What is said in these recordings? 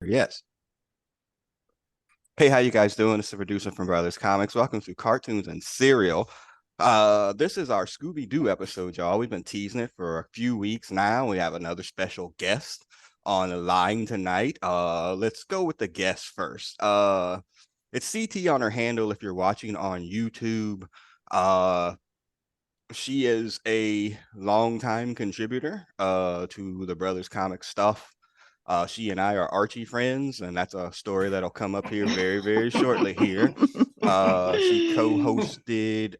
Yes. Hey, how you guys doing? It's the producer from Brothers Comics. Welcome to Cartoons and Cereal. This is our Scooby Doo episode, y'all. We've been teasing it for a few weeks now. We have another special guest on the line tonight. Let's go with the guest first. It's CT on her handle if you're watching on YouTube. She is a longtime contributor to the Brothers Comics stuff. She and I are Archie friends, and that's a story that'll come up here very, very shortly here. She co-hosted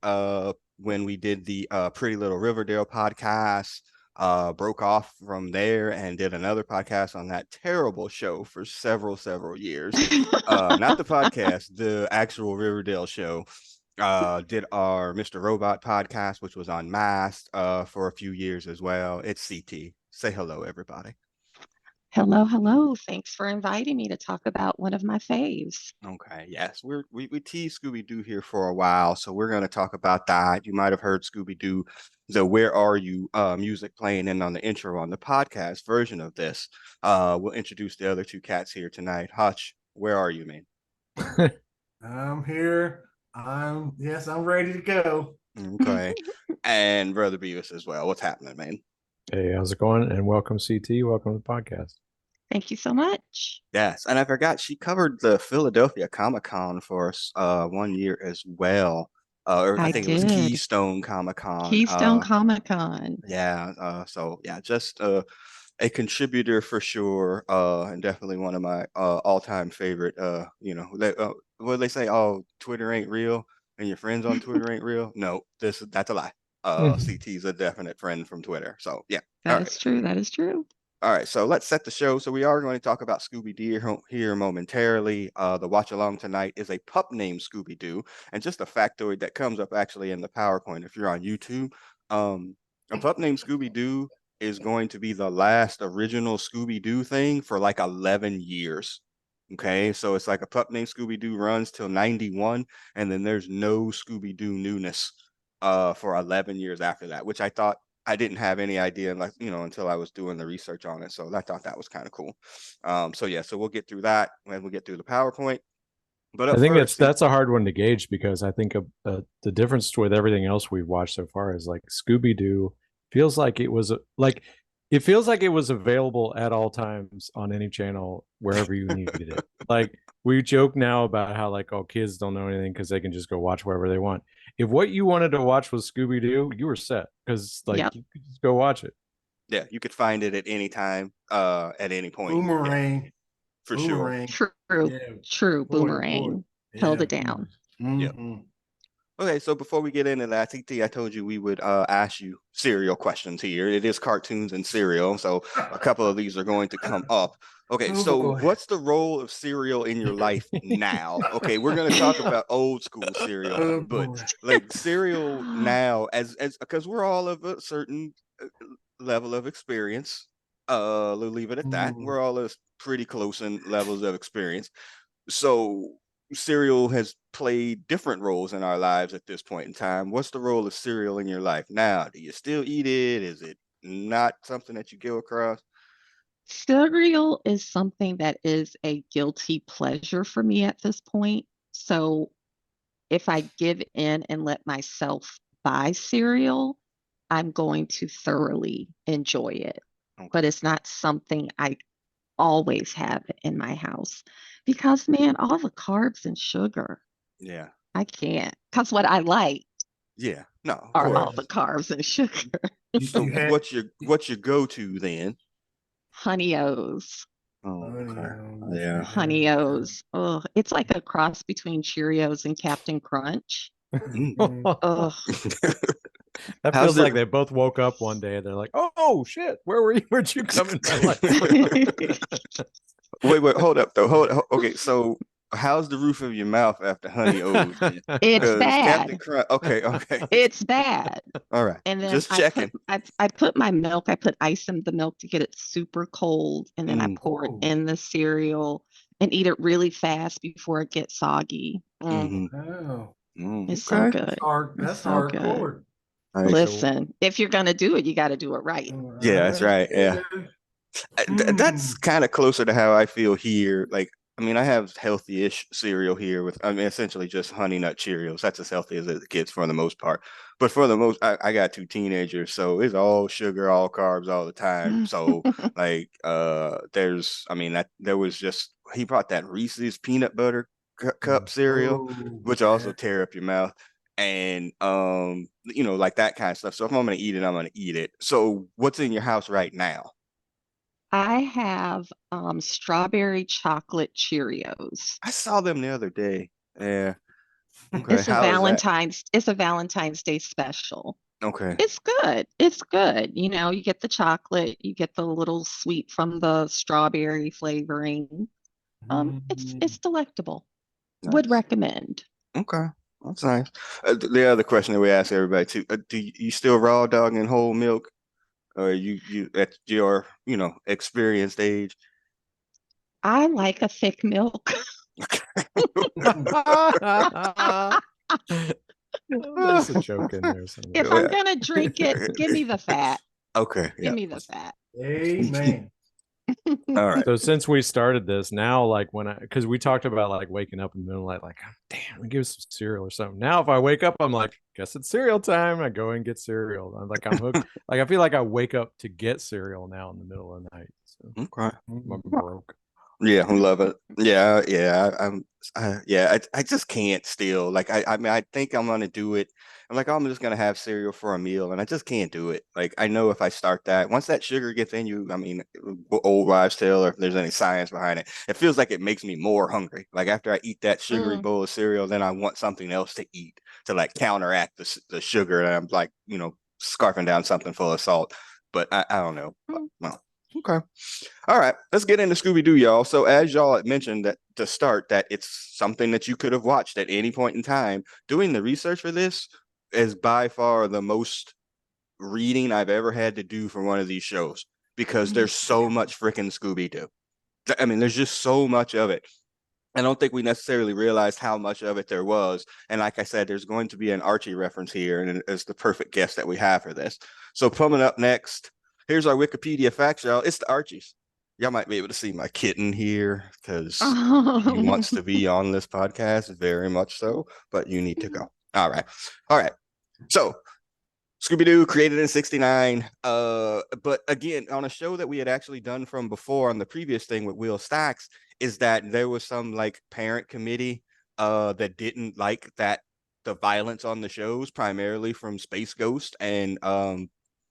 when we did the Pretty Little Riverdale podcast, broke off from there and did another podcast on that terrible show for several years. Not the podcast, the actual Riverdale show. Did our Mr. Robot podcast, which was on Masked for a few years as well. It's CT. Say hello, everybody. Hello, hello. Thanks for inviting me to talk about one of my faves. Okay, yes, we teased Scooby Doo here for a while, so we're going to talk about that. You might have heard Scooby Doo, the "Where Are You" music playing in on the intro on the podcast version of this. We'll introduce the other two cats here tonight. Hutch, where are you, man? I'm here. I'm ready to go. Okay, and Brother Beavis as well. What's happening, man? Hey, how's it going? And welcome, CT. Welcome to the podcast. Thank you so much. Yes, and I forgot she covered the Philadelphia Comic-Con for us 1 year as well. Or I think it was Keystone Comic-Con. Keystone Comic-Con. Yeah, so yeah, just a contributor for sure, and definitely one of my all-time favorite. What do they say? Oh, Twitter ain't real, and your friends on Twitter ain't real. No, that's a lie. CT's a definite friend from Twitter. So yeah, that is true. That is true. All right, so let's set the show. So we are going to talk about Scooby Doo here momentarily. The watch along tonight is a pup named Scooby Doo, and just a factoid that comes up actually in the PowerPoint if you're on YouTube. A pup named Scooby Doo is going to be the last original Scooby Doo thing for like 11 years. Okay, so it's like a pup named Scooby Doo runs till 91, and then there's no Scooby Doo newness for 11 years after that, which I didn't have any idea, like, until I was doing the research on it. So I thought that was kind of cool. So we'll get through that when we get through the PowerPoint. But I think that's a hard one to gauge, because I think the difference with everything else we've watched so far is like Scooby Doo feels like it was available at all times on any channel wherever you needed it. Like, we joke now about how kids don't know anything because they can just go watch wherever they want. If what you wanted to watch was Scooby Doo, you were set, because you could just go watch it. Yeah, you could find it at any time, at any point. Boomerang. Yeah, for sure. True. Boomerang held it down. Mm-hmm. Yeah. Okay, so before we get into that, CT, I told you we would ask you cereal questions here. It is cartoons and cereal, so a couple of these are going to come up. Okay, so what's the role of cereal in your life now? Okay, we're going to talk about old school cereal, but like cereal now, as because we're all of a certain level of experience. We'll leave it at that. We're all pretty close in levels of experience. So cereal has played different roles in our lives at this point in time. What's the role of cereal in your life now? Do you still eat it? Is it not something that you go across? Cereal is something that is a guilty pleasure for me at this point. So if I give in and let myself buy cereal, I'm going to thoroughly enjoy it. Okay. But it's not something I always have in my house, because man, all the carbs and sugar. Yeah. I can't. Because what I like are all the carbs and sugar. So what's your go-to then? Honey O's. Oh, okay. Yeah. Honey O's. Oh, it's like a cross between Cheerios and Captain Crunch. Oh. That feels like they both woke up one day and they're like, "Oh shit, where'd you come in my life?" Wait, hold up though. Okay, so how's the roof of your mouth after Honey O's? It's bad. Okay. It's bad. All right. And then just checking. I put my milk. I put ice in the milk to get it super cold, and then I pour it in the cereal and eat it really fast before it gets soggy. It's so good. That's hardcore. Listen, if you're gonna do it, you got to do it right. Yeah, that's right. Yeah. That's kind of closer to how I feel here. Like, I mean, I have healthy-ish cereal here with, I mean, essentially just Honey Nut Cheerios. That's as healthy as it gets for the most part. But for the most, I got two teenagers, so it's all sugar, all carbs, all the time. So, like, there's, I mean, that there was just he brought that Reese's peanut butter cup cereal, Oh, which yeah. also tear up your mouth, and you know, like that kind of stuff. So if I'm gonna eat it, I'm gonna eat it. So, what's in your house right now? I have strawberry chocolate Cheerios. I saw them the other day. Yeah. Okay. It's a How is that? Valentine's Day special. Okay. It's good. It's good. You know, you get the chocolate, you get the little sweet from the strawberry flavoring. It's delectable. Would Nice. recommend. Okay. That's nice. The other question that we ask everybody too: do you still raw dog and whole milk, or you at your experienced age? I like a thick milk. There's a joke in there somewhere. If I'm gonna drink it, give me the fat. Okay. Give Yeah. me the fat. Amen. All right. So since we started this, now like because we talked about like waking up in the middle of the night, like damn, we give us some cereal or something. Now if I wake up, I'm like, guess it's cereal time. I go and get cereal. I'm hooked. Like I feel like I wake up to get cereal now in the middle of the night. So Okay. I'm broke. Yeah, I love it. Yeah, yeah. Yeah. I just can't still. Like, I mean, I think I'm gonna do it. I'm like, oh, I'm just gonna have cereal for a meal, and I just can't do it. Like, I know if I start that, once that sugar gets in you, I mean, old wives' tale, or if there's any science behind it, it feels like it makes me more hungry. Like after I eat that sugary Mm, bowl of cereal, then I want something else to eat to like counteract the sugar, and I'm like, scarfing down something full of salt. But I don't know. mm. Well, okay. All right, let's get into Scooby Doo, y'all. So, as y'all had mentioned that to start, that it's something that you could have watched at any point in time. Doing the research for this is by far the most reading I've ever had to do for one of these shows because there's so much freaking Scooby Doo. I mean, there's just so much of it. I don't think we necessarily realized how much of it there was. And like I said, there's going to be an Archie reference here, and it's the perfect guest that we have for this. So, coming up next, here's our Wikipedia facts, y'all. It's the Archies. Y'all might be able to see my kitten here because he wants to be on this podcast, very much so, but you need to go. All right. All right. So, Scooby Doo created in '69. But again, on a show that we had actually done from before on the previous thing with Will Stacks, is that there was some like parent committee that didn't like that the violence on the shows, primarily from Space Ghost and the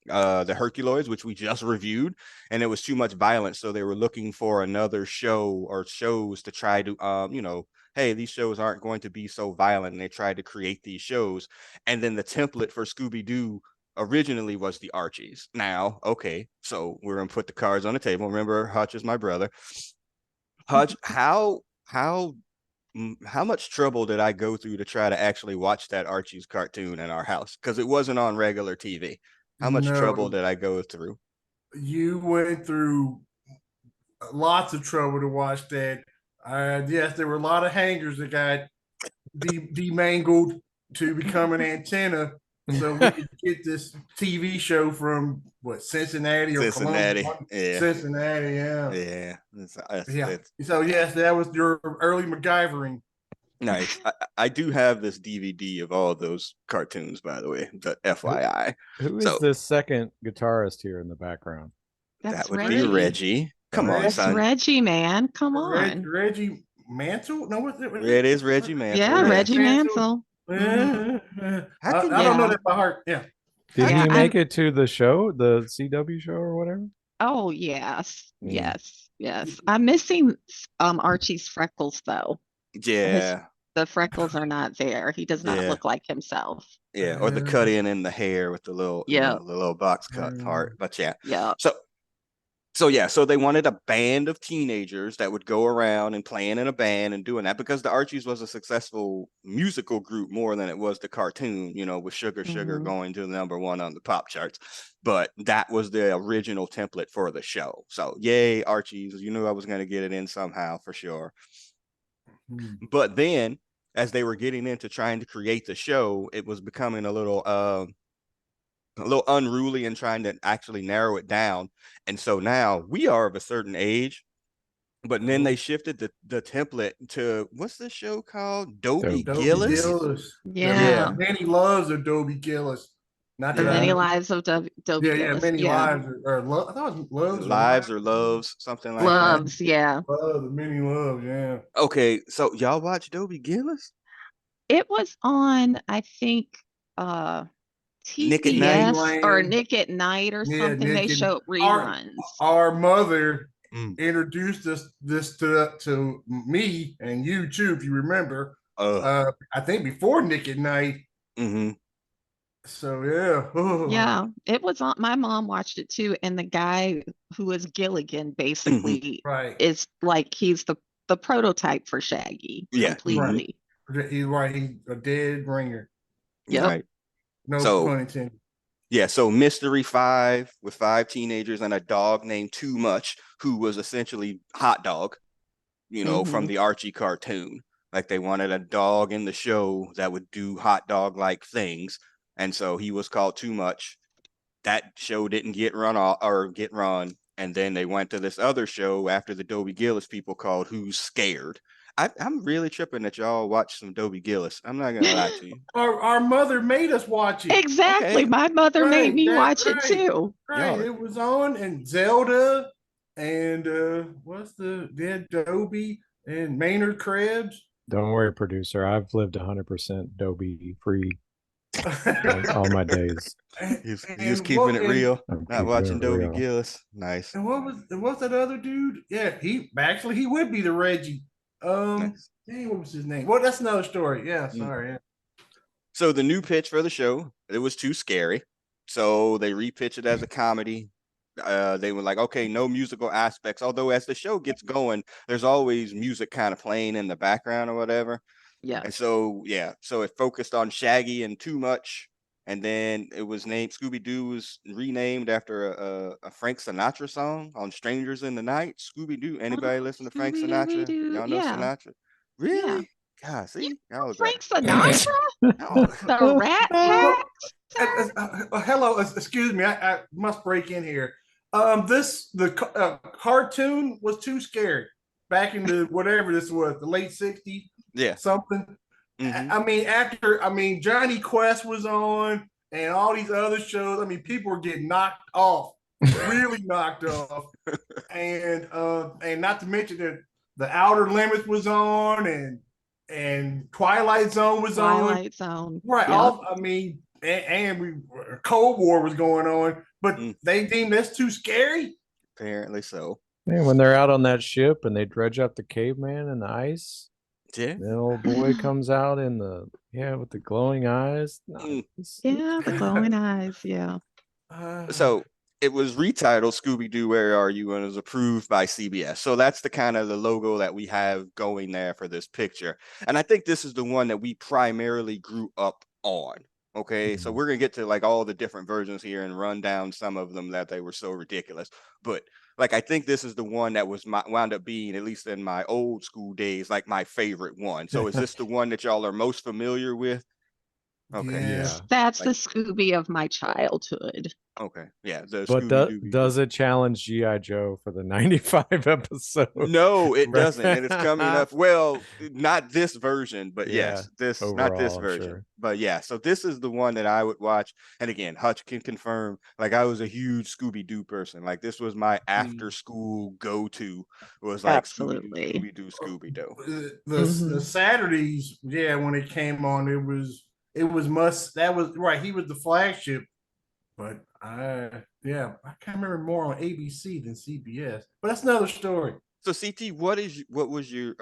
Herculoids, which we just reviewed, and it was too much violence. So they were looking for another show or shows to try to hey, these shows aren't going to be so violent, and they tried to create these shows. And then the template for Scooby Doo originally was the Archies. Now, okay, so we're gonna put the cards on the table. Remember, Hutch is my brother. Hutch, how much trouble did I go through to try to actually watch that Archie's cartoon in our house? Because it wasn't on regular TV. How much trouble No, did I go through? you went through lots of trouble to watch that. Yes, there were a lot of hangers that got demangled to become an antenna so we could get this TV show from what, Cincinnati or Columbus? Cincinnati. Yeah. Cincinnati, yeah. Yeah. Yeah. So yes, that was your early MacGyvering. Nice. I do have this DVD of all of those cartoons, by the way, the FYI. Who is So this second guitarist here in the background? that That's would be Reggie. Reggie. Come on, That's son. Reggie, man. Come on. Reggie Mantle? No, what's it? It is Reggie Mantle. Yeah, Yeah. Reggie Mansell. How can I don't know Yeah. that by heart. Yeah. Did Yeah, he I'm make it to the show, the CW show or whatever? Oh yes. Mm. Yes. Yes. I'm missing Archie's freckles though. His Yeah. the freckles are not there. He does not Yeah. look like himself. Yeah. Or the cut in the hair with the little, Yeah. the little box cut part. But yeah. Yeah. So yeah, so they wanted a band of teenagers that would go around and playing in a band and doing that because the Archies was a successful musical group more than it was the cartoon, with Sugar Sugar Mhm. going to the #1 on the pop charts. But that was the original template for the show. So yay, Archies, you knew I was going to get it in somehow for sure. But then as they were getting into trying to create the show, it was becoming a little a little unruly and trying to actually narrow it down. And so now we are of a certain age, but then they shifted the template to what's this show called? Dobie Dobie Gillis? Gillis. Yeah. Many loves of Dobie Gillis. Not The that Many I, Lives of Dobie yeah, Gillis. many Yeah. lives I thought it was loves or Lives or Loves, something like that. Loves, yeah. love, the many loves, yeah. Okay, so y'all watch Dobie Gillis? It was on, I think, uh Nick at Night? TBS or Land. Nick at Night or Yeah, something. They Nick and showed our reruns. our mother Mm. introduced this to me and you too, if you remember. I think before Nick at Night. Mm-hmm. So yeah. Yeah, it was on. My mom watched it too, and the guy who is Gilligan basically Right. is like he's the prototype for Shaggy Yeah. completely. He's right. He's a dead ringer. Yep. Right. No So pun intended. yeah, so Mystery 5 with 5 teenagers and a dog named Too Much, who was essentially Hot Dog, from Mhm. the Archie cartoon. Like they wanted a dog in the show that would do hot dog like things. And so he was called Too Much. That show didn't get run. And then they went to this other show after the Dobie Gillis people called Who's Scared. I'm really tripping that y'all watch some Dobie Gillis. I'm not gonna lie to you. Our mother made us watch it. Exactly. Okay. My mother made Right, me that's watch it right. too. Right. Y'all are- It was on and Zelda and what's the dead Dobie and Maynard Krebs. Don't worry, producer. I've lived 100% Dobie free all my days. He was keeping it real, I'm not keeping watching it Dobie real. Gillis. Nice. And what's that other dude? Yeah, he would be the Reggie. Nice. Dang, what was his name? Well, that's another story. Yeah, Mm. sorry. Yeah. So the new pitch for the show, it was too scary. So they repitched it as a comedy. They were like, okay, no musical aspects. Although as the show gets going, there's always music kind of playing in the background or whatever. Yeah. And so, yeah, so it focused on Shaggy and Too Much. And then it was named Scooby Doo was renamed after a Frank Sinatra song on Strangers in the Night. Scooby Doo. Anybody Oh, listen to Frank Scooby Dooby Sinatra? Doo. Y'all know Yeah. Sinatra? Yeah. Really? God, You see, know y'all are better. Frank Sinatra? Oh, The Rat Pack? Hello, excuse me. I must break in here. The cartoon was too scary back in the whatever this was, the late '60s, yeah. something. Mm-hmm. I mean, Johnny Quest was on, and all these other shows. I mean, people were getting knocked off, really knocked off, and not to mention that the Outer Limits was on, and Twilight Zone was on. Twilight Zone. Right. Yep. I mean, and Cold War was going on, but they deemed this too scary. Apparently so. Man, when they're out on that ship and they dredge up the caveman in the ice, Yeah. the little boy comes out in with the glowing eyes. Nice. Yeah, the glowing eyes. Yeah. So it was retitled Scooby Doo, Where Are You? And it was approved by CBS. So that's the kind of the logo that we have going there for this picture. And I think this is the one that we primarily grew up on. Okay, so we're gonna get to like all the different versions here and run down some of them that they were so ridiculous. But like I think this is the one that was wound up being, at least in my old school days, like my favorite one. So is this the one that y'all are most familiar with? Okay. Yeah. That's Like- the Scooby of my childhood. Okay. Yeah. The But Scooby-Doo. does it challenge G.I. Joe for the 95 episode? No, it Right. doesn't. And it's coming up. Well, not this version, but yes, not this overall, I'm version. sure. But yeah, so this is the one that I would watch. And again, Hutch can confirm, like I was a huge Scooby-Doo person. Like this was my after school go-to, was like Absolutely. Scooby-Doo, Scooby-Doo. The Saturdays, yeah, when it came on, it was must. That was right. He was the flagship, but I can't remember more on ABC than CBS. But that's another story. So CT, what was your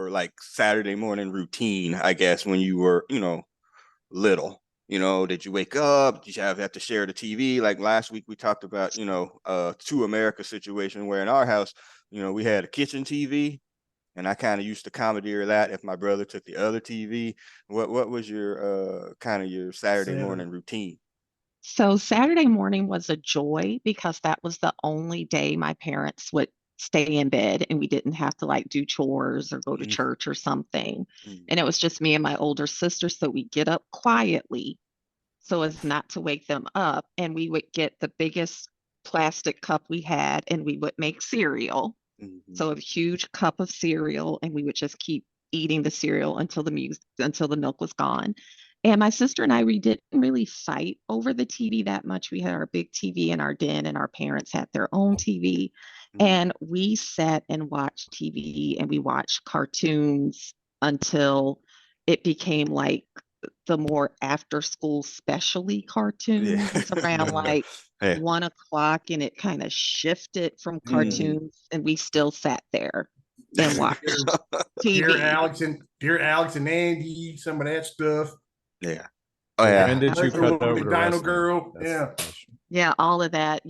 like Saturday morning routine, I guess, when you were, little? Did you wake up? Did you have to share the TV? Like last week we talked about, Two America situation where in our house, we had a kitchen TV, and I kind of used to commandeer that if my brother took the other TV. What was your kind of your Saturday morning routine? So Saturday morning was a joy because that was the only day my parents would stay in bed and we didn't have to like do chores or go to church or something. And it was just me and my older sister. So we get up quietly so as not to wake them up. And we would get the biggest plastic cup we had and we would make cereal. Mhm. So a huge cup of cereal, and we would just keep eating the cereal until the milk was gone. And my sister and we didn't really fight over the TV that much. We had our big TV in our den, and our parents had their own TV. Mhm. And we sat and watched TV, and we watched cartoons until it became like the more after school specialty Yeah. cartoons around like Yeah. 1 o'clock, and it kind of shifted from Mhm. cartoons, and we still sat there and watched Dear TV. Alex and Andy, some of that stuff. Yeah. Oh yeah. When did you Little cut over to Dino wrestling? Girl. That's Yeah. the question. Yeah, all of that,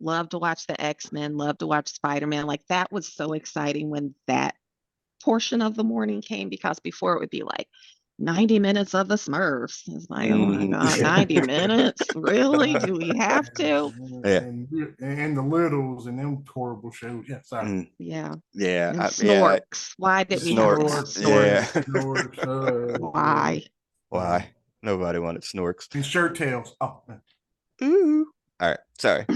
love to watch the X-Men, love to watch Spider-Man. Like that was so exciting when that portion of the morning came, because before it would be like 90 minutes of the Smurfs. It's like, oh my Mhm. God, 90 minutes? Really? Do we have to? Yeah. And the Littles and them horrible shows. Yeah, sorry. Mhm. Yeah. Yeah. And Yeah. Snorks. Why did we have to have Snorks. Snorks? Yeah. Why? Why? Nobody wanted Snorks. And Shirt Tails. Oh, man. Ooh. All right. Sorry.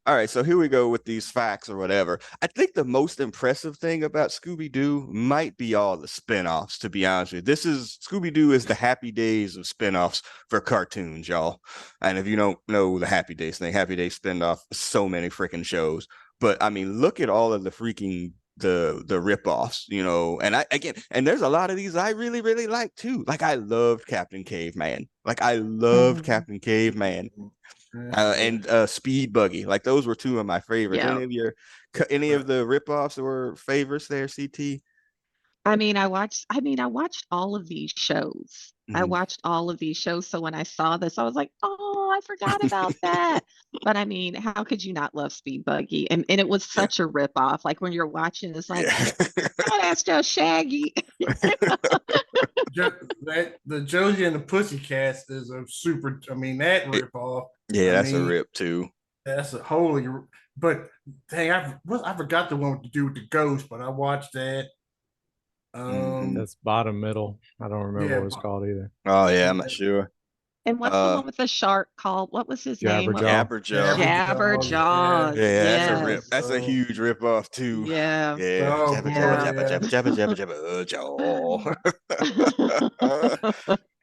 All right, so here we go with these facts or whatever. I think the most impressive thing about Scooby Doo might be all the spinoffs, to be honest with you. Scooby Doo is the Happy Days of spinoffs for cartoons, y'all. And if you don't know the Happy Days thing, Happy Days spinoff, so many freaking shows. But I mean, look at all of the freaking the ripoffs, and there's a lot of these I really, really like too. Like I loved Captain Caveman. Like I loved Mhm. Captain Caveman. And Speed Buggy, like those were two of my favorites. Yeah. Any of the ripoffs that were favorites there, CT? I watched all of these shows. I Mhm. watched all of these shows. So when I saw this, I was like, oh, I forgot about that. But how could you not love Speed Buggy? And it was Yeah. such a ripoff. Like when you're watching, it's like, Yeah. oh, that's just Shaggy. The Josie and the Pussycats is a super. I mean, that ripoff. Yeah, I that's a mean, rip too. That's a holy. But dang, I forgot the one to do with the ghost, but I watched that. That's bottom middle. I don't remember Yeah, what it's called either. Oh yeah, I'm not sure. And what's the one with the shark called? What was his name? Jabberjaw. Jabberjaw. Jabberjaw. Yeah, that's a rip. Yes. That's a huge rip off too. Yeah. Yeah. Oh, Jabba yeah. jabba jabba jabba jabba jabba jaw.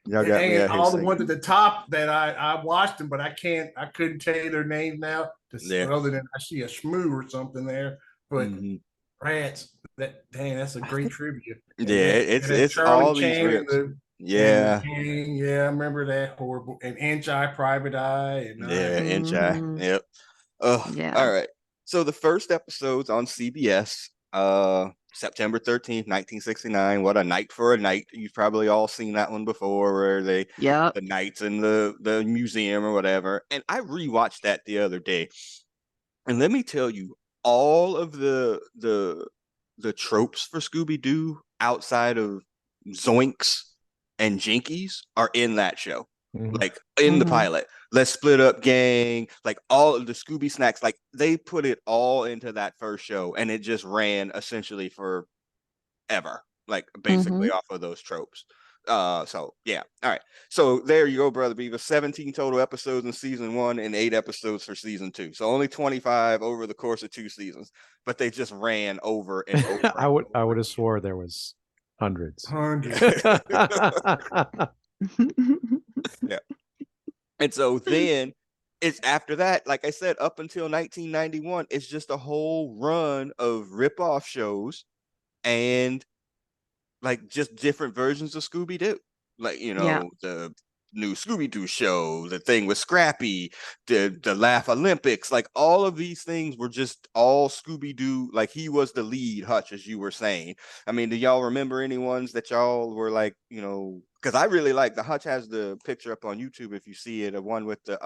Y'all got me And out here all the singing. ones at the top that I watched them, but I couldn't tell you their names now. Yeah. Other than I see a shmoo or something there, but Mhm. rats. That's a great tribute. Yeah, it's Charlie all these Chan rips. and Yeah. yeah, I remember that horrible and Inch Eye, Private Eye, and Yeah, Inch Eye. Mhm. Yep. Oh, Yeah. all right. So the first episode's on CBS, September 13th, 1969. What a night for a night. You've probably all seen that one before, where the knights in the museum or whatever. And I rewatched that the other day. And let me tell you, all of the tropes for Scooby Doo outside of Zoinks and Jinkies are in that show. Like in the pilot. Let's split up gang, like all of the Scooby snacks, like they put it all into that first show, and it just ran essentially for ever, like basically off of those tropes. So yeah. All right. So there you go, Brother Beaver. 17 total episodes in season 1 and 8 episodes for season 2. So only 25 over the course of 2 seasons, but they just ran over and over. I would have swore there was hundreds. Yeah. And so then it's after that, like I said, up until 1991, it's just a whole run of rip-off shows and like just different versions of Scooby Doo. Like, the new Scooby Doo show, the thing with Scrappy, the Laugh Olympics, like all of these things were just all Scooby Doo. Like he was the lead, Hutch, as you were saying. I mean, do y'all remember any ones that y'all were like, because I really like the Hutch has the picture up on YouTube if you see it, the one with the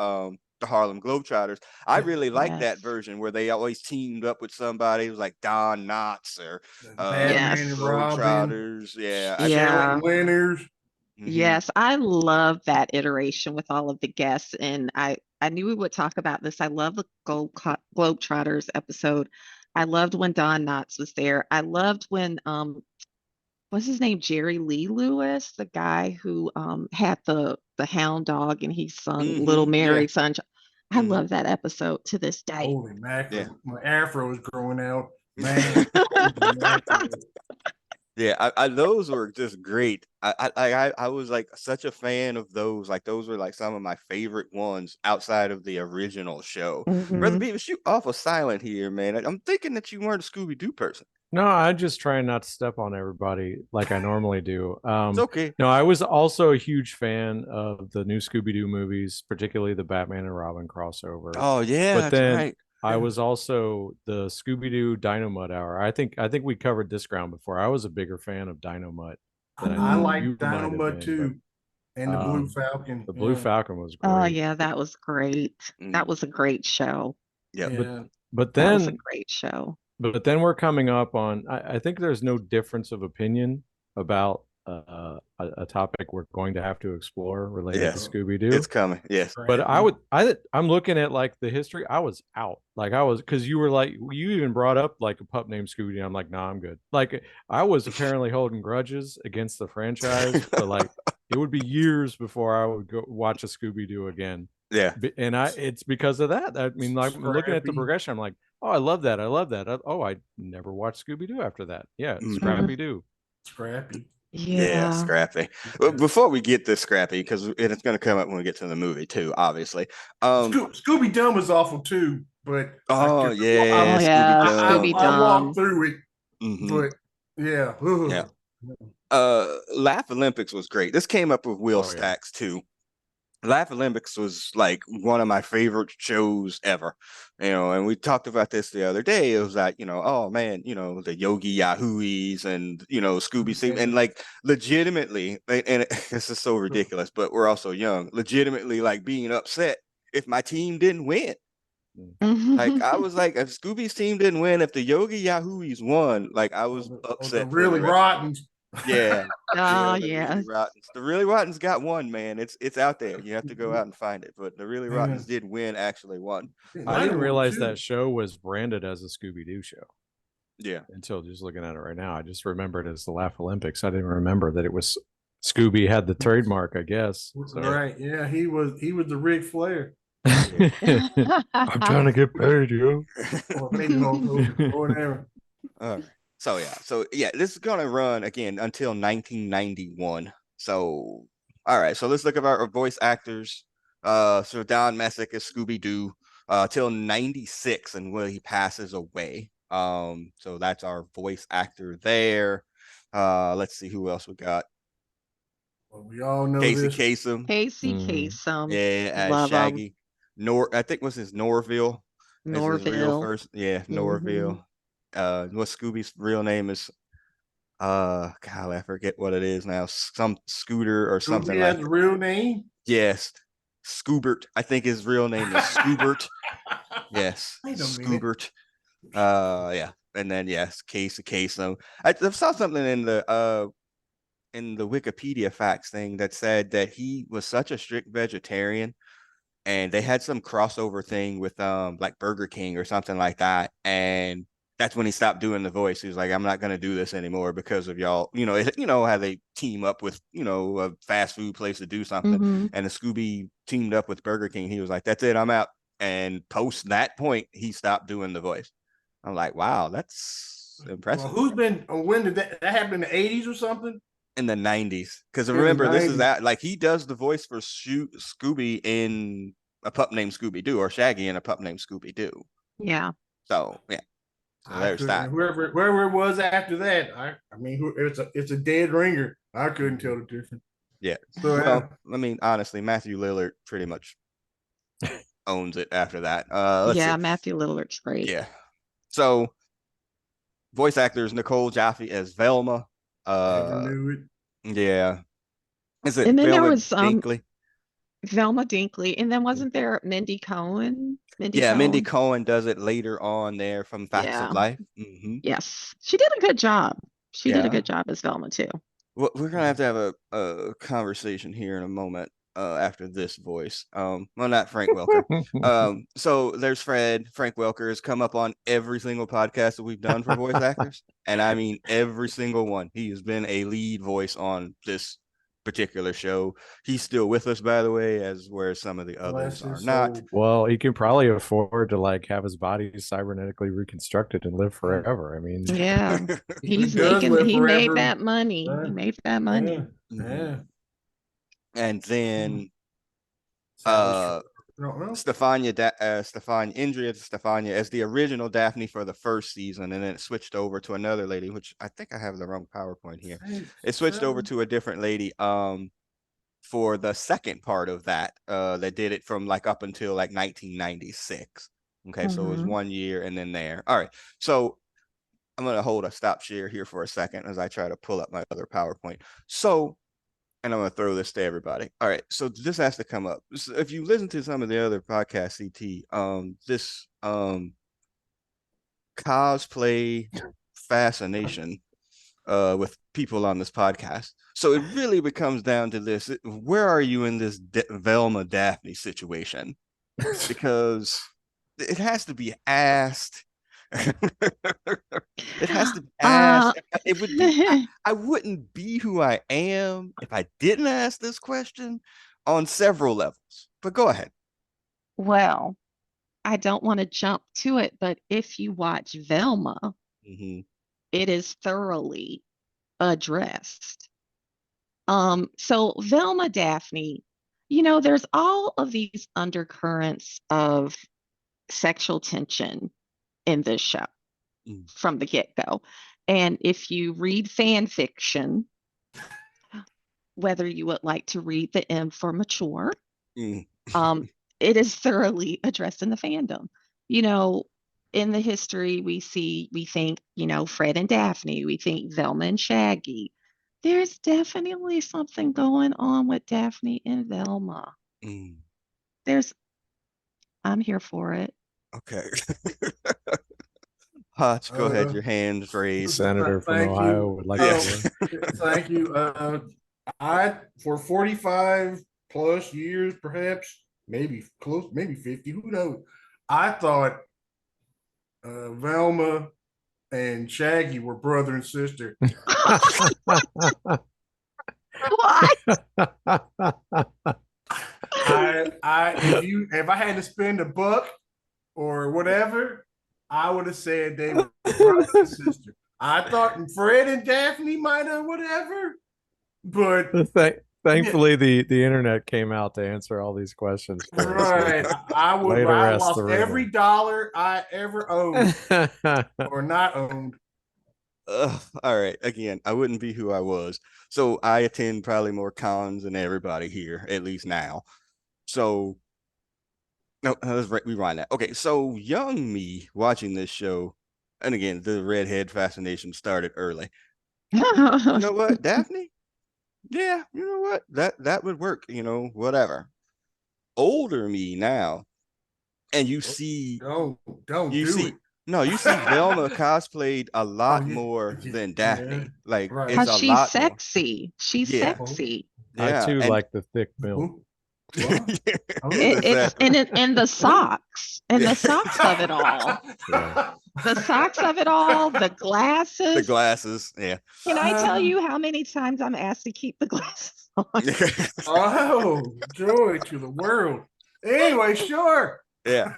Harlem Globetrotters. I really like that version where they always teamed up with somebody. It was like Don Knotts or Batman and Robin. Globetrotters. Yeah. Yeah. Winners. Yes, I love that iteration with all of the guests, and I knew we would talk about this. I love the Globetrotters episode. I loved when Don Knotts was there. I loved when what's his name? Jerry Lee Lewis, the guy who had the hound dog and he sung Little Yeah. Mary Sunshine. I hmm love that episode to this day. Holy Yeah. mackerel! My afro is growing out, man. Holy mackerel. Yeah, I those were just great. I was like such a fan of those. Like those were like some of my favorite ones outside of the original show. Brother Hmm. Beavis, you awful silent here, man. I'm thinking that you weren't a Scooby Doo person. No, I just try not to step on everybody like I normally do. It's okay. No, I was also a huge fan of the new Scooby Doo movies, particularly the Batman and Robin crossover. Oh yeah, But that's then right. I was also the Scooby Doo Dynamite Hour. I think we covered this ground before. I was a bigger fan of Dynamite than I I think like you might have Dynamite been. too, and the Blue Um, Falcon. the Blue Falcon was Oh great. yeah, that was great. That Mm, was a great show. yep. Yeah. But That was a then great show. we're coming up on. I think there's no difference of opinion about a topic we're going to have to explore related to Yes. Scooby Doo. It's coming. Yes. But I'm looking at like the history. I was out. Like I was because you were like you even brought up like a pup named Scooby Doo. I'm like, nah, I'm good. Like I was apparently holding grudges against the franchise, but like it would be years before I would go watch a Scooby Doo again. Yeah. And it's because of that. I mean, like looking at the Scrappy. progression, I'm like, oh, I love that. I love that. Oh, I never watched Scooby Doo after that. Yeah, Mhm. Scrappy Doo. Scrappy. Yeah, Yeah. Scrappy. Well, before we get to Scrappy, because it's going to come up when we get to the movie too, obviously. Scooby Doo was awful too, but Oh yeah, Oh yeah, Scooby Scooby Doo. I walked Dum. through it, Mhm. but yeah. Yeah. Laugh Olympics was great. This came up with Will Oh, yeah. Stacks too. Laugh Olympics was like one of my favorite shows ever, and we talked about this the other day. It was like, oh man, the Yogi Yahooies and Scooby Sing, and like legitimately, this is so ridiculous, but we're also young. Legitimately, like being upset if my team didn't win. Like I was like, if Scooby's team didn't win, if the Yogi Yahooies won, like I was The upset for really the rest. rotten. Yeah. Oh Yeah, the yeah. Really Rottens. The Really Rottens got one, man. It's out there. You have to go out and find it. But the Really Yeah. Rottens did win, actually won. I didn't realize that show was branded as a Scooby Doo show Yeah. until just looking at it right now. I just remembered it as the Laugh Olympics. I didn't remember that it was Scooby had the trademark, I guess. So. Right. Yeah, he was the Ric Flair. I'm trying to get paid, you. Or maybe Hulk Hogan or whatever. All right. So yeah, this is gonna run again until 1991. So all right, so let's look at our voice actors. So Don Messick is Scooby Doo till 96 and when he passes away. So that's our voice actor there. Let's see who else we got. Well, we all know Casey this. Kasem. Casey Mhm. Kasem. Yeah, as Love him. Shaggy. I think was his Norville. Is his real Norville. first. Yeah, Mhm. Norville. What Scooby's real name is? Golly, I forget what it is now. Some Scooter or something Scooby like has a that. real name. Yes, Scoobert. I think his real name is Scoobert. Yes, Wait a minute. Scoobert. Yeah, and then yes, Kasem. I saw something in the Wikipedia facts thing that said that he was such a strict vegetarian and they had some crossover thing with like Burger King or something like that, and that's when he stopped doing the voice. He was like, I'm not going to do this anymore because of y'all. How they team up with a fast food place to do something, Mhm. and the Scooby teamed up with Burger King. He was like, that's it, I'm out. And post that point, he stopped doing the voice. I'm like, wow, that's impressive. Well, when did that happen in the 80s or something? In the 90s, because In the remember, this is 90s. that like he does the voice for Scooby in A Pup Named Scooby Doo, or Shaggy in A Pup Named Scooby Doo. Yeah. So yeah, so there's that. Whoever it was after that, I mean, it's a dead ringer. I couldn't tell the difference. Yeah. So Well, I mean, honestly, Matthew Lillard pretty much owns it after that. Let's Yeah, see. Matthew Lillard's great. Yeah. So voice actors Nicole Jaffe as Velma. never knew it. Yeah. Is it And then there Velma was Dinkley? Velma Dinkley, and then wasn't there Mindy Cohon? Yeah, Mindy Cohn? Cohen does it later on there from Facts of Yeah. Life. Mm-hmm. Yes. She did a good job. She did a Yeah. good job as Velma too. Well, we're gonna have to have a conversation here in a moment after this voice. Well, not Frank Welker. So there's Fred. Frank Welker has come up on every single podcast that we've done for voice actors, and I mean every single one. He has been a lead voice on this particular show. He's still with us, by the way, as where some of the others are not. Well, he can probably afford to like have his body cybernetically reconstructed and live forever. I mean, Yeah. He does live He made forever. that money. He made that money. Yeah. And then Sally Shore. Stefania as the original Daphne for the first season, and then it switched over to another lady, which I think I have the wrong PowerPoint here. It switched over to a different lady for the second part of that that did it from like up until like 1996. Okay, so it was 1 year and then there. All right, so I'm gonna hold a stop share here for a second as I try to pull up my other PowerPoint. So, and I'm gonna throw this to everybody. All right, so this has to come up. So if you listen to some of the other podcasts, CT, this cosplay fascination with people on this podcast. So it really becomes down to this: where are you in this Velma Daphne situation? Because it has to be asked. It has to be asked. It would be. I wouldn't be who I am if I didn't ask this question on several levels. But go ahead. Well, I don't want to jump to it, but if you watch Velma, it is thoroughly addressed. So Velma Daphne, there's all of these undercurrents of sexual tension in this show from the get-go. And if you read fan fiction, whether you would like to read the M for mature, it is thoroughly addressed in the fandom. In the history, we think, Fred and Daphne, we think Velma and Shaggy. There's definitely something going on with Daphne and Velma. I'm here for it. Okay. Hutch, go ahead. Your hand's raised. Senator from Ohio would like to. Thank you. For 45 plus years, perhaps, maybe 50, who knows? I thought Velma and Shaggy were brother and sister. What? If I had to spend $1 or whatever, I would have said they were brother and sister. I thought Fred and Daphne might have whatever, but thankfully the internet came out to answer all these questions. Right, I lost every dollar I ever owned or not owned. All right. Again, I wouldn't be who I was. So I attend probably more cons than everybody here, at least now. So no, let's rewind that. Okay, so young me watching this show, and again, the redhead fascination started early. You know what, Daphne? Yeah, you know what? That would work, whatever. Older me now, and you see don't do it. No, you see Velma cosplayed a lot more than Daphne. Yeah. Like, Right. it's a Because she's lot sexy. more. She's sexy. Yeah, I too like the thick milk. And the socks. And the socks of it all. Yeah. The socks of it all. The glasses. The glasses, yeah. Can I tell you how many times I'm asked to keep the glasses on? Oh, joy to the world. Anyway, sure. Yeah.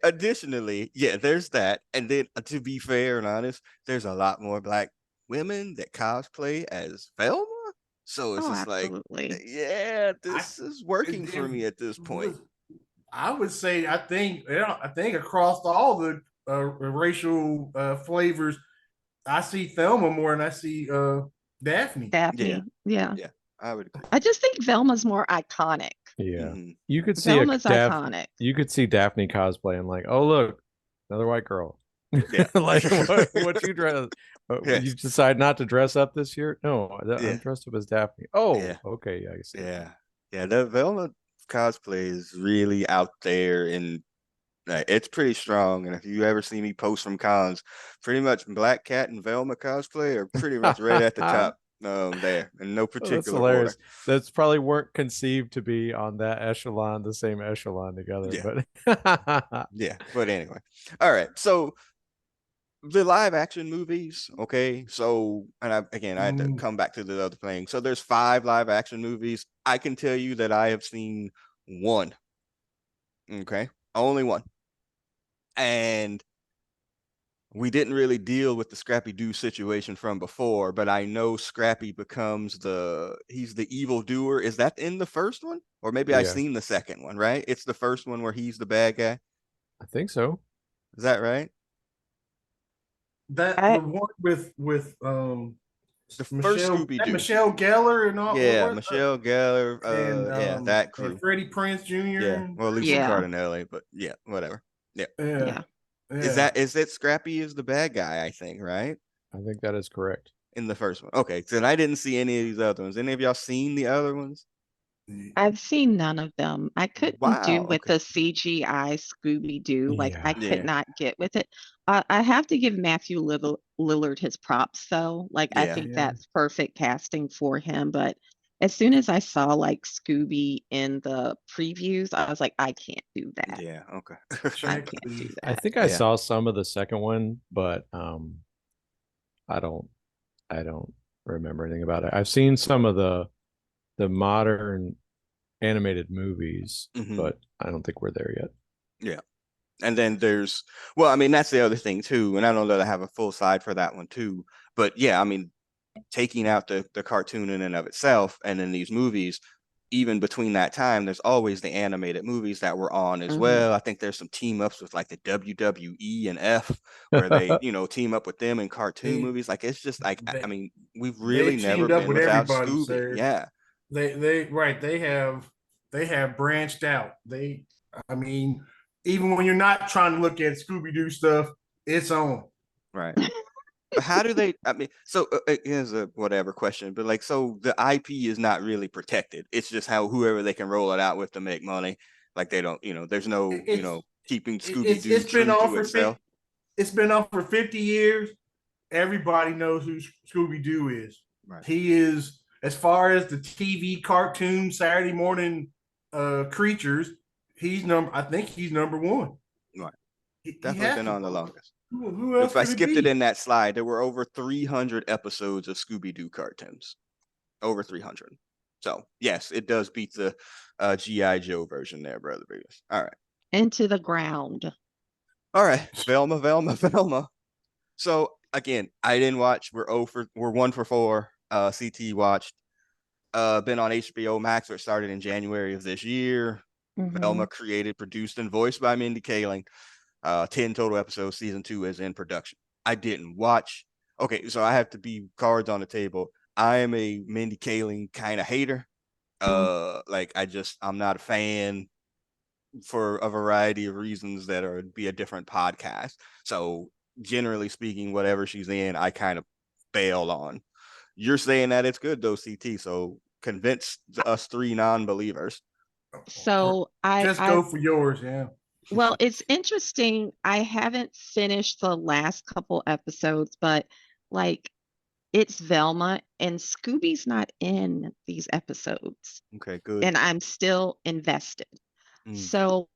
Additionally, yeah, there's that. And then to be fair and honest, there's a lot more Black women that cosplay as Velma. So it's just absolutely. like, yeah, this is working for me at this point. I would say, I think across all the racial flavors, I see Thelma more than I see Daphne. Yeah. I would agree. I just think Velma's more iconic. Yeah. You could see Velma's iconic. You could see Daphne cosplay and like, oh look, another white girl. Yeah. Like what you dress? You decide not to dress up this year? No, I'm dressed up as Daphne. Oh, okay, I see. Yeah. The Velma cosplay is really out there, and it's pretty strong. And if you ever see me post from cons, pretty much Black Cat and Velma cosplay are pretty much right at the top. there in no Oh, that's particular order. hilarious. That's probably weren't conceived to be on that echelon, the same echelon together. Yeah. But Yeah, but anyway. All right. So the live action movies, okay. So, and I had to Mm, come back to the other thing. So there's 5 live action movies. I can tell you that I have seen one. Okay. Only one. And we didn't really deal with the Scrappy Doo situation from before, but I know Scrappy becomes he's the evil doer. Is that in the first one? Or maybe I've yeah, seen the second one, right? It's the first one where he's the bad guy. I think so. Is that right? that I the one with The first Michelle Scooby that Doo. Michelle Gellar and all Yeah, Michelle Gellar, and yeah, that crew. Freddie Prince Yeah, Jr. well, Lisa yeah, Cardinelli, but yeah, whatever. Yeah, Yeah, yeah. yeah. is it Scrappy is the bad guy? I think right I think that is correct. in the first one. Okay, so then I didn't see any of these other ones. Any of y'all seen the other ones? I've seen none of them. I couldn't do Wow. with Okay. the CGI Scooby Doo. Like I Yeah. could Yeah. not get with it. I have to give Matthew Lillard his props though. Like I Yeah. think Yeah. that's perfect casting for him. But as soon as I saw like Scooby in the previews, I was like, I can't do that. Yeah. Okay. I Check can't do the I that. think I Yeah. saw some of the second one, but I don't I don't remember anything about it. I've seen some of the modern animated movies, Hmm. but I don't think we're there yet. Yeah. And then well, I mean, that's the other thing too. And I don't know that I have a full side for that one too. But yeah, I mean, taking out the cartoon in and of itself, and in these movies, even between that time, there's always the animated movies that were on as Hmm. well. I think there's some team ups with like the WWE and F where they, team up with them in cartoon they movies. Like it's just like I they mean, we've they really never teamed up been with without everybody, Scooby. sir. Yeah. They right. They have branched out. I mean, even when you're not trying to look at Scooby Doo stuff, it's on. Right. But how do they? I mean, so here's a whatever question, but like, so the IP is not really protected. It's just how whoever they can roll it out with to make money. Like they don't, there's no, It's keeping Scooby it's Doo it's been true on to for 50, itself. it's been on for 50 years. Everybody knows who Scooby Doo is. Right. He is, as far as the TV cartoon Saturday morning creatures, I think he's number one. Right. He Definitely has been to. on the longest. Who else If I could it skipped it be? in that slide, there were over 300 episodes of Scooby Doo cartoons. Over 300. So yes, it does beat the GI Joe version there, brother Beavis. All right. Into the ground. All right. Velma, Velma, Velma. So again, I didn't watch. We're 1 for 4. CT watched. Been on HBO Max, where it started in January of this year. Hmm. Velma created, produced, and voiced by Mindy Kaling. 10 total episodes. Season 2 is in production. I didn't watch. Okay, so I have to be cards on the table. I am a Mindy Kaling kind of hater. Like I'm not a fan for a variety of reasons that are be a different podcast. So generally speaking, whatever she's in, I kind of bail on. You're saying that it's good though, CT. So convince us 3 non-believers. So Just I go for yours, yeah. well, it's interesting. I haven't finished the last couple episodes, but like it's Velma and Scooby's not in these episodes, Okay, good. and I'm still invested. Mm, So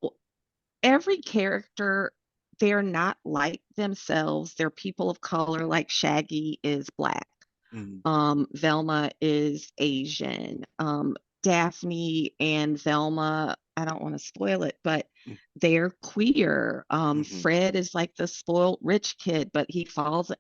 every character, they're not like themselves. They're people of color, like Shaggy is black. mm, Velma is Asian. Daphne and Velma, I don't want to spoil it, but mm, they're queer. mhm, Fred is like the spoiled rich kid, but he falls.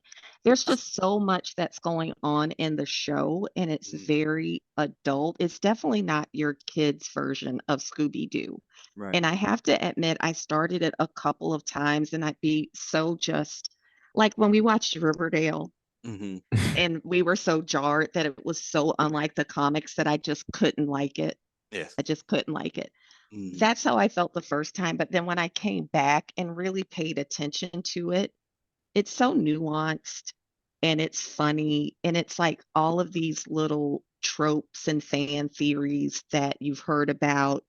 There's just so much that's going on in the show, and it's mm. very adult. It's definitely not your kid's version of Scooby Doo. Right. And I have to admit, I started it a couple of times, and I'd be so just like when we watched Riverdale Hmm. and we were so jarred that it was so unlike the comics that I just couldn't like it. Yes. I just couldn't like it. Mm, That's how I felt the first time. But then when I came back and really paid attention to it, it's so nuanced and it's funny. And it's like all of these little tropes and fan theories that you've heard about,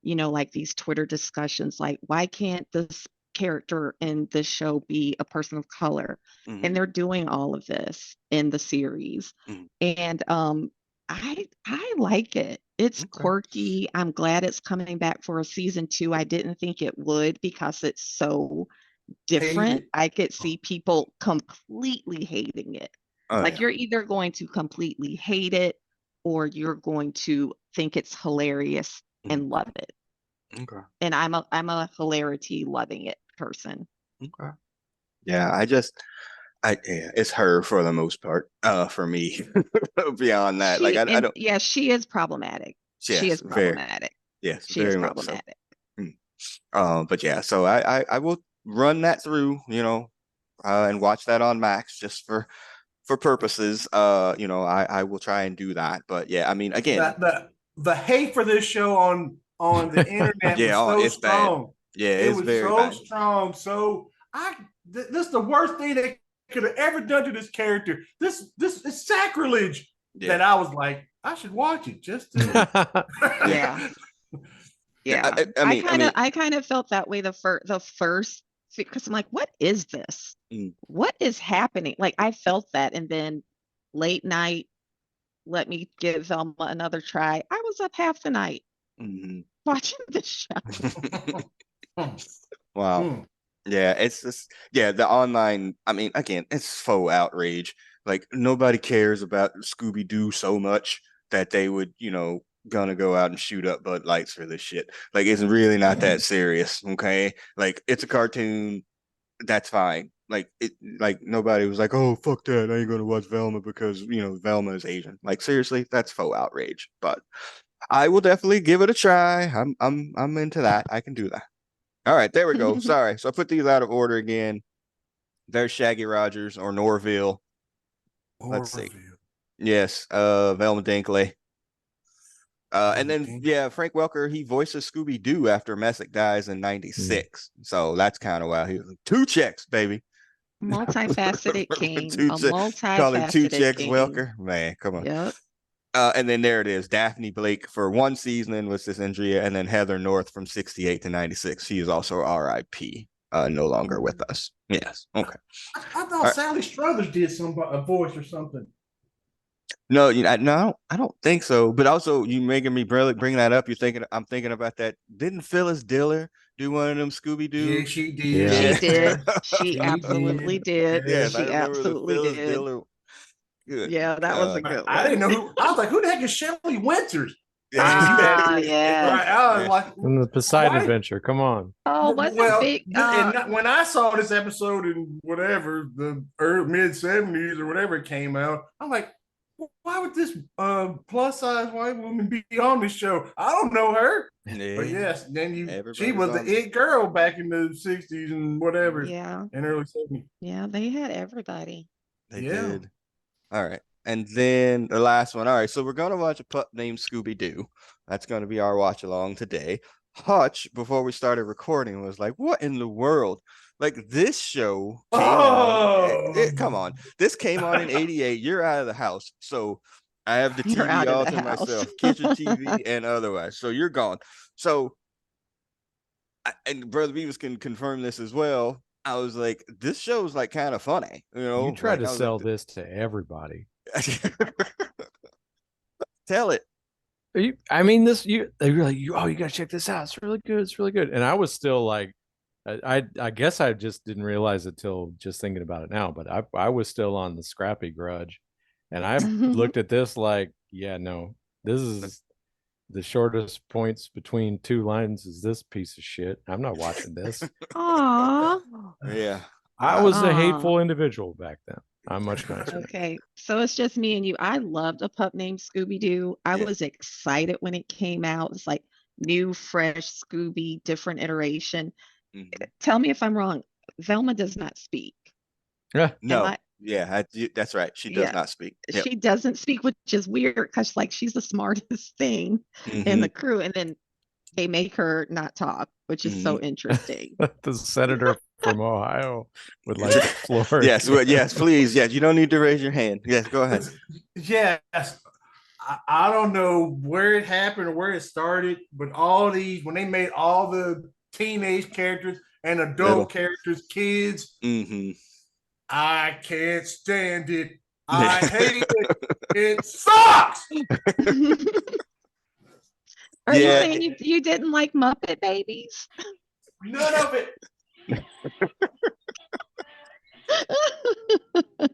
like these Twitter discussions, like, why can't this character in this show be a person of color. And they're doing all of this in the series. And I like it. It's quirky. I'm glad it's coming back for a season 2. I didn't think it would because it's so different. I could see people completely hating it. Like you're either going to completely hate it or you're going to think it's hilarious and love it. Okay. And I'm a hilarity loving it person. Okay. Yeah, it's her for the most part. For me, beyond that, like I don't. Yeah, she is problematic. Yes, she is problematic. Yes, She is very much so. problematic. But yeah, so I will run that through, and watch that on Max just for purposes. I will try and do that. But yeah, I mean, again, the hate for this show on the internet was so it's strong. bad. Yeah, it was very so bad. strong. So this is the worst thing they could have ever done to this character. This is sacrilege. That I was like, I should watch it just to. Yeah. Yeah. I kind of felt that way the first because I'm like, what is this? What is happening? Like I felt that, and then late night, let me give Velma another try. I was up half the night watching this show. Wow. Yeah, it's just the online. I mean, again, it's faux outrage. Like nobody cares about Scooby Doo so much that they would, gonna go out and shoot up Bud Lights for this shit. Like it's really not that serious, okay? Like it's a cartoon, that's fine. Like nobody was like, oh fuck that, I ain't gonna watch Velma because Velma is Asian. Like seriously, that's faux outrage. But I will definitely give it a try. I'm into that. I can do that. All right, there we go. Sorry. So I put these out of order again. There's Shaggy Rogers or Norville. Let's see. Yes, Velma Dinkley. And then Frank Welker, he voices Scooby Doo after Messick dies in '96. So that's kind of wild. He was like, 2 checks, baby. Multifaceted king. Call him 2 checks, king. Welker. Man, come on. Yep. And then there it is. Daphne Blake for 1 season was this injury, and then Heather North from '68 to '96. She is also R.I.P. No longer with us. Yes. Okay. I thought Sally Struthers did a voice or something. No, no, I don't think so. But also, you making me bring that up. I'm thinking about that. Didn't Phyllis Diller do one of them Scooby Doo? Yeah, she did. Yeah. She did. She absolutely did. Yes, she absolutely Phyllis did. Diller. Good. Yeah, that was a good one. I didn't know who. I was like, who the heck is Shelley Winters? Yeah. Right, I was like, in the Poseidon Adventure. Come on. Oh, what's a big? When I saw this episode in whatever the mid '70s or whatever it came out, I'm like, why would this plus size white woman be on this show? I don't know her. Yeah. But yes, then she was the it girl back in the '60s and whatever. Yeah. In early '70s. Yeah, they had everybody. They did. All right. And then the last one. All right. So we're going to watch a pup named Scooby Doo. That's going to be our watch along today. Hutch, before we started recording, was like, what in the world? Like this show came on. Come on. This came on in '88. You're out of the house. So I have the TV all to myself, kitchen TV and otherwise. So you're gone. So, and Brother Beavis can confirm this as well. I was like, this show's like kind of funny. You tried to sell this to everybody. Tell it. They were like, you gotta check this out. It's really good. It's really good. And I was still like, I guess I just didn't realize it till just thinking about it now. But I was still on the Scrappy grudge, and I looked at this like, yeah, no, this is the shortest points between 2 lines is this piece of shit. I'm not watching this. Aww. Yeah. I was a hateful individual back then. I'm much nicer. Okay, so it's just me and you. I loved a pup named Scooby Doo. I was excited when it came out. It's like new, fresh Scooby, different iteration. Tell me if I'm wrong. Velma does not speak. No. That's right. She does not speak. Yep. She doesn't speak, which is weird because she's the smartest thing in the crew, and then they make her not talk, which is so interesting. The senator from Ohio would like the floor. Yes, yes, please. Yes, you don't need to raise your hand. Yes, go ahead. Yes. I don't know where it happened or where it started, but all these, when they made all the teenage characters, and adult Little. characters, kids. Mm-hmm. I can't stand it. I hate it. It sucks. Are you Yeah. saying you didn't like Muppet Babies? None of it.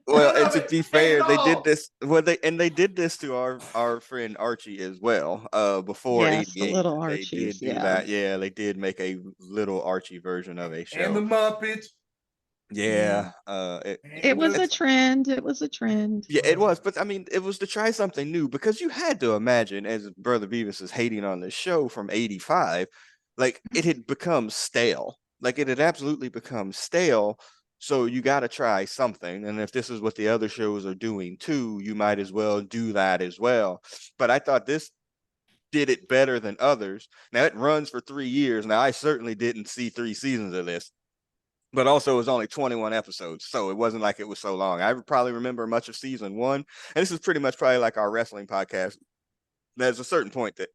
Well, None and of to it. be Hate fair, it they did all. this. Well, they did this to our friend Archie as well. Before Yes, the '88, little they Archies. did do Yeah. that. Yeah, they did make a little Archie version of a And the show. Muppets. Yeah. It And was the a trend. It was a trend. Yeah, it was, but I mean, it was to try something new because you had to imagine, as Brother Beavis is hating on the show from '85, like it had become stale. Like it had absolutely become stale. So you got to try something. And if this is what the other shows are doing too, you might as well do that as well. But I thought this did it better than others. Now it runs for 3 years. Now I certainly didn't see 3 seasons of this, but also it was only 21 episodes, so it wasn't like it was so long. I probably remember much of season one, and this is pretty much probably like our wrestling podcast. There's a certain point that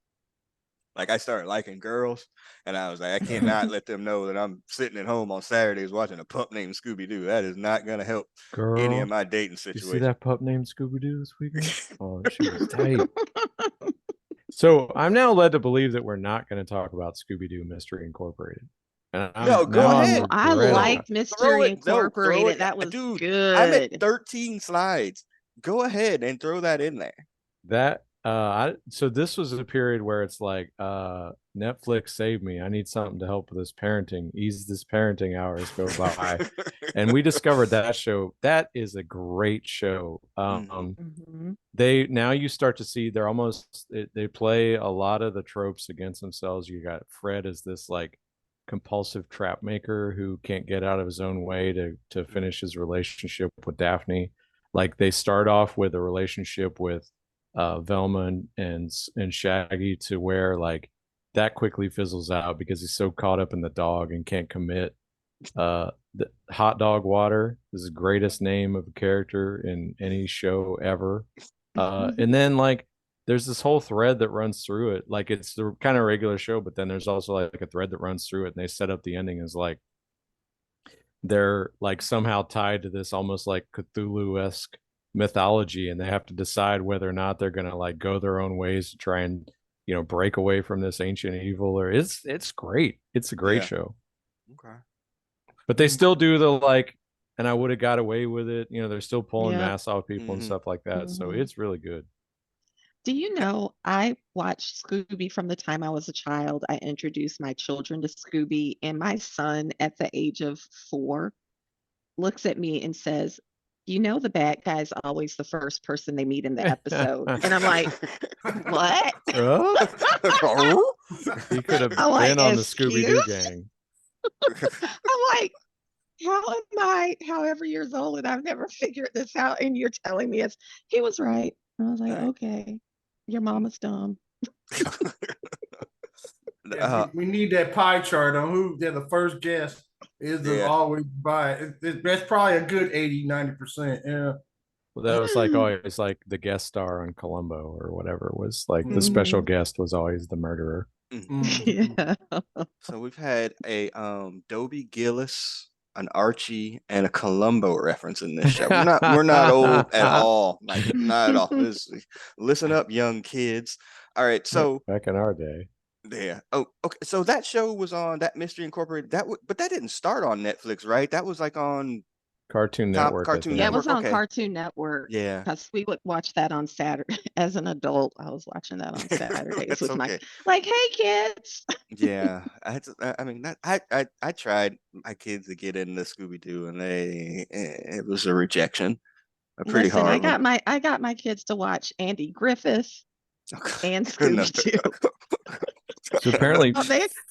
like I started liking girls, and I was like, I cannot let them know that I'm sitting at home on Saturdays watching a pup named Scooby Doo. That is not gonna help any Girl, of my dating you see situations. that pup named Scooby Doo this weekend? Oh, she was tight. So I'm now led to believe that we're not going to talk about Scooby Doo Mystery Incorporated. And No, go I'm ahead. Oh, I regretting No, it. liked throw Mystery it. No, throw it. Incorporated. That was Dude, I'm at good. 13 slides. Go ahead and throw that in there. That so this was a period where it's like Netflix save me. I need something to help with this parenting. Ease this parenting hours go by. And we discovered that show. That is a great show. Mhm. They now you start to see they're almost they play a lot of the tropes against themselves. You got Fred as this like compulsive trap maker who can't get out of his own way to finish his relationship with Daphne. Like they start off with a relationship with Velma and Shaggy, to where like that quickly fizzles out because he's so caught up in the dog and can't commit. The Hot Dog Water is the greatest name of a character in any show ever. And then like there's this whole thread that runs through it. Like it's the kind of regular show, but then there's also like a thread that runs through it, and they set up the ending as like they're like somehow tied to this almost like Cthulhu-esque mythology, and they have to decide whether or not they're gonna like go their own ways to try and break away from this ancient evil. Or it's great. It's a great Yeah. show. Okay. But they still do the like, and I would have got away with it. They're still pulling Yep. masks off people and Mhm. stuff like that. So Mhm. it's really good. Do you know I watched Scooby from the time I was a child? I introduced my children to Scooby, and my son at the age of 4 looks at me and says, the bad guy's always the first person they meet in the episode. And I'm like, what? Oh, he could have I'm like, been on the Scooby Doo excuse? gang. I'm like, how am I however years old and I've never figured this out? And you're telling me he was right. I was like, Right. okay, your mama's dumb. Yeah, we need that pie chart on who the first guest is Yeah. always by. That's probably a good 80-90%. Yeah. Well, that was like always like the guest star on Columbo or whatever was like the special guest was always the murderer. Yeah. So we've had a Dobie Gillis, an Archie, and a Columbo reference in this show. We're not old at all. Like not at all. Listen up, young kids. All right, so back in our day. yeah. Oh, okay. So that show was on that Mystery Incorporated. But that didn't start on Netflix, right? That was like on Cartoon Network. Cartoon Yeah, it Network. was on Okay. Cartoon Network. Yeah. Because we would watch that on Saturday. As an adult, I was watching that on Saturdays That's with okay. hey kids. Yeah, I tried my kids to get into Scooby Doo, and it was a rejection, a pretty Listen, hard one. I got my kids to watch Andy Griffith and Good enough. Scooby Doo. So apparently,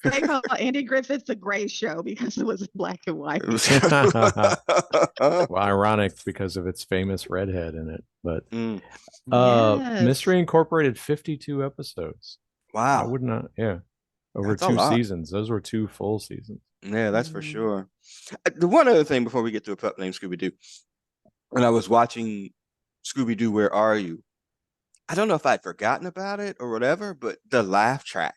they call Andy Griffith the Gray Show because it was in black and white. well, ironic because of its famous redhead in it. But Yes. Mystery Incorporated 52 episodes. I Wow, would not. Yeah, over That's a 2 lot. seasons. Those were 2 full seasons. yeah, that's for sure. The one other thing before we get to a pup named Scooby Doo, when I was watching Scooby Doo, Where Are You? I don't know if I'd forgotten about it or whatever, but the laugh track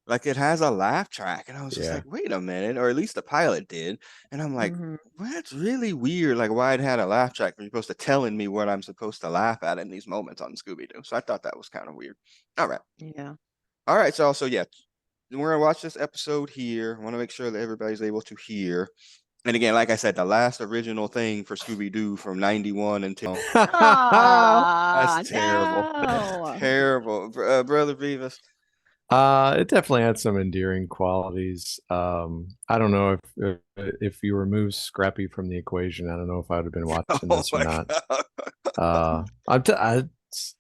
Like it has a laugh track, and I was just Yeah. like, wait a minute, or at least the pilot did. And I'm like, Mhm. well, that's really weird. Like why it had a laugh track? You're supposed to telling me what I'm supposed to laugh at in these moments on Scooby Doo. So I thought that was kind of weird. All right. Yeah. All right. So yeah, we're gonna watch this episode here. I want to make sure that everybody's able to hear. And again, like I said, the last original thing for Scooby Doo from '91 until that's Ah, terrible. That's no. terrible, brother Beavis. It definitely had some endearing qualities. I don't know if you remove Scrappy from the equation, I don't know if I would have been watching Oh this or my not. God. I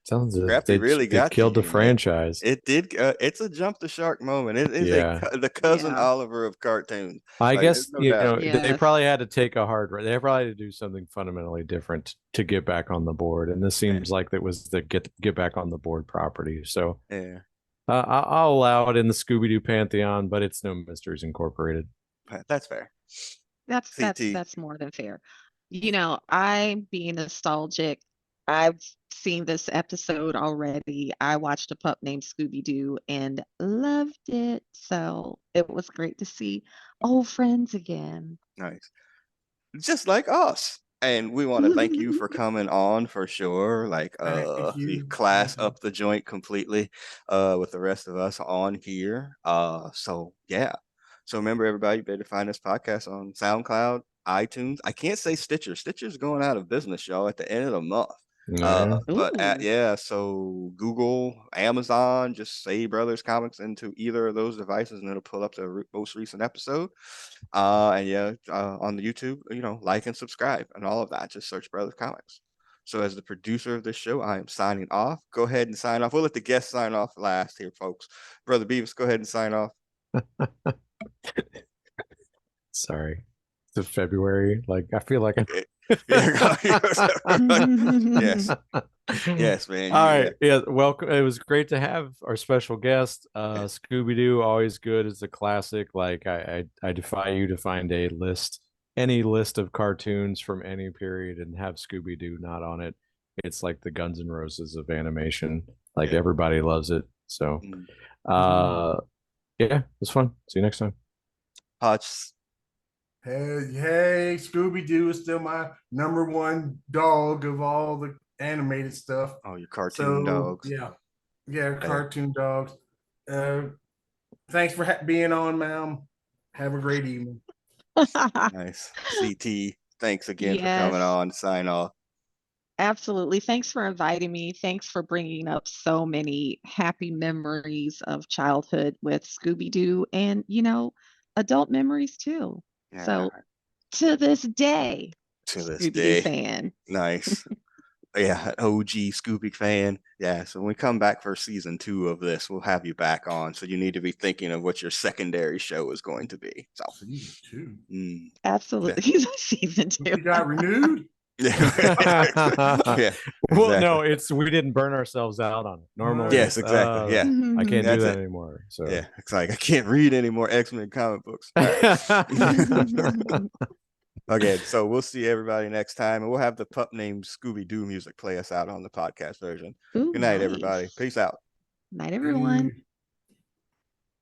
telling you, Scrappy really they got to killed the you, man. franchise. It did. It's a jump the shark moment. It is Yeah. the cousin Yeah. Oliver of cartoons. I Like, there's guess, no doubt. they Yes. probably had to take a hard, they probably had to do something fundamentally different to get back on the board. And this Yeah. seems like that was the get back on the board property. So Yeah, I'll allow it in the Scooby Doo pantheon, but it's no Mysteries Incorporated. that's fair. That's that's CT. that's more than fair. I'm being nostalgic. I've seen this episode already. I watched a pup named Scooby Doo and loved it. So it was great to see old friends again. Nice. Just like us. And we want to thank you for coming on for sure. Like Thank you you. class Thank you. up the joint completely with the rest of us on here. So yeah. So remember everybody, you better find this podcast on SoundCloud, iTunes. I can't say Stitcher. Stitcher's going out of business, y'all, at the end of the month. Yeah. But Ooh. yeah, so Google, Amazon, just say Brothers Comics into either of those devices, and it'll pull up the most recent episode. And yeah, on the YouTube, like and subscribe and all of that. Just search Brothers Comics. So as the producer of this show, I am signing off. Go ahead and sign off. We'll let the guests sign off last here, folks. Brother Beavis, go ahead and sign off. Sorry. It's February. Like I feel like Yeah, yes, yes, man. All right. Yeah. Welcome. It was great to have our special guest. Scooby Doo, always good. It's a classic. Like I defy you to find any list of cartoons from any period and have Scooby Doo not on it. It's like the Guns N' Roses of animation. Like Yeah. everybody loves it. So, Mm. yeah, it's fun. See you next time. Hutch. Hey, Scooby Doo is still my number one dog of all the animated stuff. Oh, your cartoon dogs. Yeah, cartoon dogs. Thanks for being on, ma'am. Have a great evening. Nice. CT, thanks again for coming Yes, on. Sign off. absolutely. Thanks for inviting me. Thanks for bringing up so many happy memories of childhood with Scooby Doo and, adult memories too. Yeah, So to this day, to this Scooby Doo day. fan. Nice. Yeah, OG Scooby fan. Yeah, so when we come back for season 2 of this, we'll have you back on. So you need to be thinking of what your secondary show is going to be. So, Season 2. Absolutely. Season 2. We got renewed. Yeah. Well, exactly. no, we didn't burn ourselves out on it. Normally, Yes, exactly. Yeah. I can't do That's that it. anymore. So Yeah, it's like I can't read any more X-Men comic books. All right. Okay, so we'll see everybody next time, and we'll have the pup named Scooby Doo music play us out on the podcast version. Ooh, Good night, everybody. nice. Peace out. Night, everyone.